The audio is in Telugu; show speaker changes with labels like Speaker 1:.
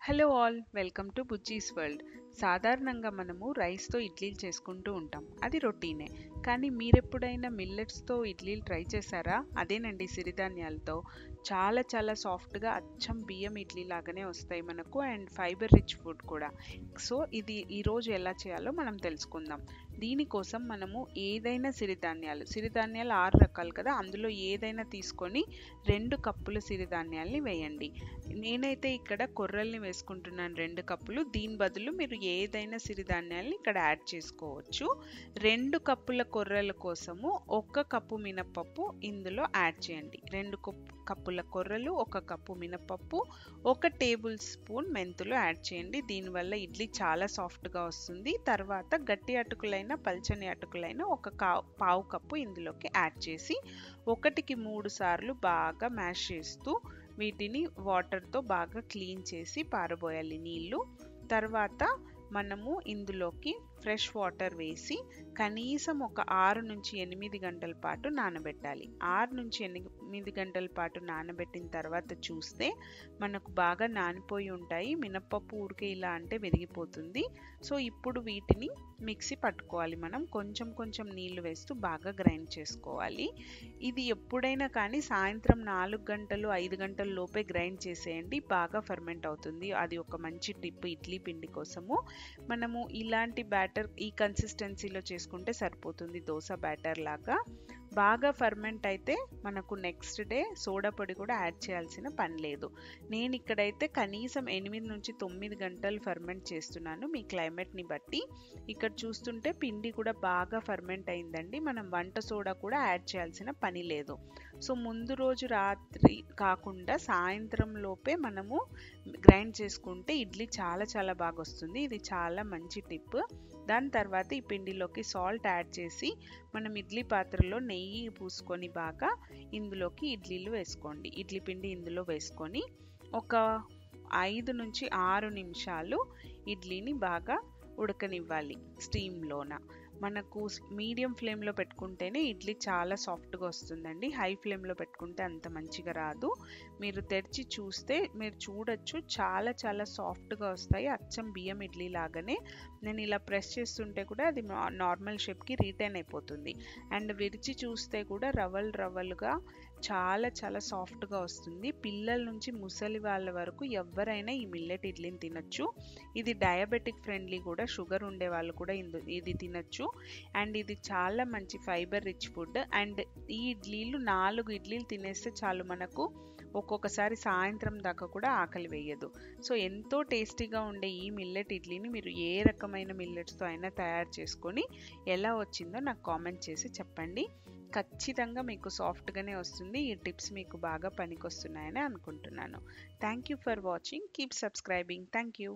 Speaker 1: Hello all, welcome to బుజ్జీస్ world. సాధారణంగా మనము రైస్తో ఇడ్లీలు చేసుకుంటూ ఉంటాం, అది రొటీనే. కానీ మీరెప్పుడైనా మిల్లెట్స్తో ఇడ్లీలు ట్రై చేశారా? అదేనండి, సిరిధాన్యాలతో. చాలా చాలా సాఫ్ట్గా అచ్చం బియ్యం ఇడ్లీ లాగానే వస్తాయి మనకు, అండ్ ఫైబర్ రిచ్ ఫుడ్ కూడా. సో ఇది ఈరోజు ఎలా చేయాలో మనం తెలుసుకుందాం. దీనికోసం మనము ఏదైనా సిరిధాన్యాలు 6 రకాలు కదా, అందులో ఏదైనా తీసుకొని 2 కప్పుల సిరిధాన్యాల్ని వేయండి. నేనైతే ఇక్కడ కొర్రల్ని వేసుకుంటున్నాను 2 కప్పులు. దీని బదులు మీరు ఏదైనా సిరిధాన్యాల్ని ఇక్కడ యాడ్ చేసుకోవచ్చు. 2 కప్పుల కొర్రల కోసము 1 కప్పు మినపప్పు ఇందులో యాడ్ చేయండి. 2 కప్పుల కొర్రలు, 1 కప్పు మినపప్పు, 1 టేబుల్ స్పూన్ మెంతులు యాడ్ చేయండి. దీనివల్ల ఇడ్లీ చాలా సాఫ్ట్గా వస్తుంది. తర్వాత గట్టి అటుకులైన పల్చని అటుకులైన 1 పావు కప్పు ఇందులోకి యాడ్ చేసి 1కి 3 సార్లు బాగా మ్యాష్ చేస్తూ వీటిని వాటర్తో బాగా క్లీన్ చేసి పారబోయాలి నీళ్ళు. తర్వాత మనము ఇందులోకి ఫ్రెష్ వాటర్ వేసి కనీసం ఒక 6 నుంచి 8 గంటల పాటు నానబెట్టాలి. 6 నుంచి 8 గంటల పాటు నానబెట్టిన తర్వాత చూస్తే మనకు బాగా నానిపోయి ఉంటాయి. మినపప్పు ఊరికే ఇలా అంటే విరిగిపోతుంది. సో ఇప్పుడు వీటిని మిక్సీ పట్టుకోవాలి. మనం కొంచెం కొంచెం నీళ్లు వేస్తూ బాగా గ్రైండ్ చేసుకోవాలి. ఇది ఎప్పుడైనా కానీ సాయంత్రం 4 గంటలు 5 గంటల లోపే గ్రైండ్ చేసేయండి, బాగా ఫర్మెంట్ అవుతుంది. అది ఒక మంచి టిప్ ఇడ్లీ పిండి కోసము. మనము ఇలాంటి బ్యాటర్ ఈ కన్సిస్టెన్సీలో చేసుకుంటే సరిపోతుంది, దోశ బ్యాటర్ లాగా. బాగా ఫర్మెంట్ అయితే మనకు నెక్స్ట్ డే సోడా పొడి కూడా యాడ్ చేయాల్సిన పని లేదు. నేను ఇక్కడైతే కనీసం 8 నుంచి 9 గంటలు ఫర్మెంట్ చేస్తున్నాను, మీ క్లైమేట్ని బట్టి. ఇక్కడ చూస్తుంటే పిండి కూడా బాగా ఫర్మెంట్ అయిందండి. మనం వంట సోడా కూడా యాడ్ చేయాల్సిన పని లేదు. సో ముందు రోజు రాత్రి కాకుండా సాయంత్రం లోపే మనము గ్రైండ్ చేసుకుంటే ఇడ్లీ చాలా చాలా బాగా వస్తుంది. ఇది చాలా మంచి టిప్. దాని తర్వాత ఈ పిండిలోకి సాల్ట్ యాడ్ చేసి మనం ఇడ్లీ పాత్రలో నెయ్యి పూసుకొని బాగా ఇందులోకి ఇడ్లీలు వేసుకోండి. ఇడ్లీ పిండి ఇందులో వేసుకొని ఒక 5 నుంచి 6 నిమిషాలు ఇడ్లీని బాగా ఉడకనివ్వాలి స్టీమ్లోన. మనకు మీడియం ఫ్లేమ్లో పెట్టుకుంటేనే ఇడ్లీ చాలా సాఫ్ట్గా వస్తుందండి. హై ఫ్లేమ్లో పెట్టుకుంటే అంత మంచిగా రాదు. మీరు తెరిచి చూస్తే మీరు చూడొచ్చు, చాలా చాలా సాఫ్ట్గా వస్తాయి, అచ్చం బియ్యం ఇడ్లీ లాగానే. నేను ఇలా ప్రెస్ చేస్తుంటే కూడా అది నార్మల్ షేప్కి రీటైన్ అయిపోతుంది. అండ్ విరిచి చూస్తే కూడా రవ్వలు రవ్వలుగా చాలా చాలా సాఫ్ట్గా వస్తుంది. పిల్లల నుంచి ముసలి వాళ్ళ వరకు ఎవరైనా ఈ మిల్లెట్ ఇడ్లీని తినచ్చు. ఇది డయాబెటిక్ ఫ్రెండ్లీ కూడా, షుగర్ ఉండే వాళ్ళు కూడా ఇది తినచ్చు. అండ్ ఇది చాలా మంచి ఫైబర్ రిచ్ ఫుడ్. అండ్ ఈ ఇడ్లీలు 4 ఇడ్లీలు తినేస్తే చాలు మనకు, ఒక్కొక్కసారి సాయంత్రం దాకా కూడా ఆకలి వేయదు. సో ఎంతో టేస్టీగా ఉండే ఈ మిల్లెట్ ఇడ్లీని మీరు ఏ రకమైన మిల్లెట్స్తో అయినా తయారు చేసుకొని ఎలా వచ్చిందో నాకు కామెంట్ చేసి చెప్పండి. ఖచ్చితంగా మీకు సాఫ్ట్గానే వస్తుంది. ఈ టిప్స్ మీకు బాగా పనికొస్తున్నాయని అనుకుంటున్నాను. Thank you for watching. Keep subscribing. Thank you.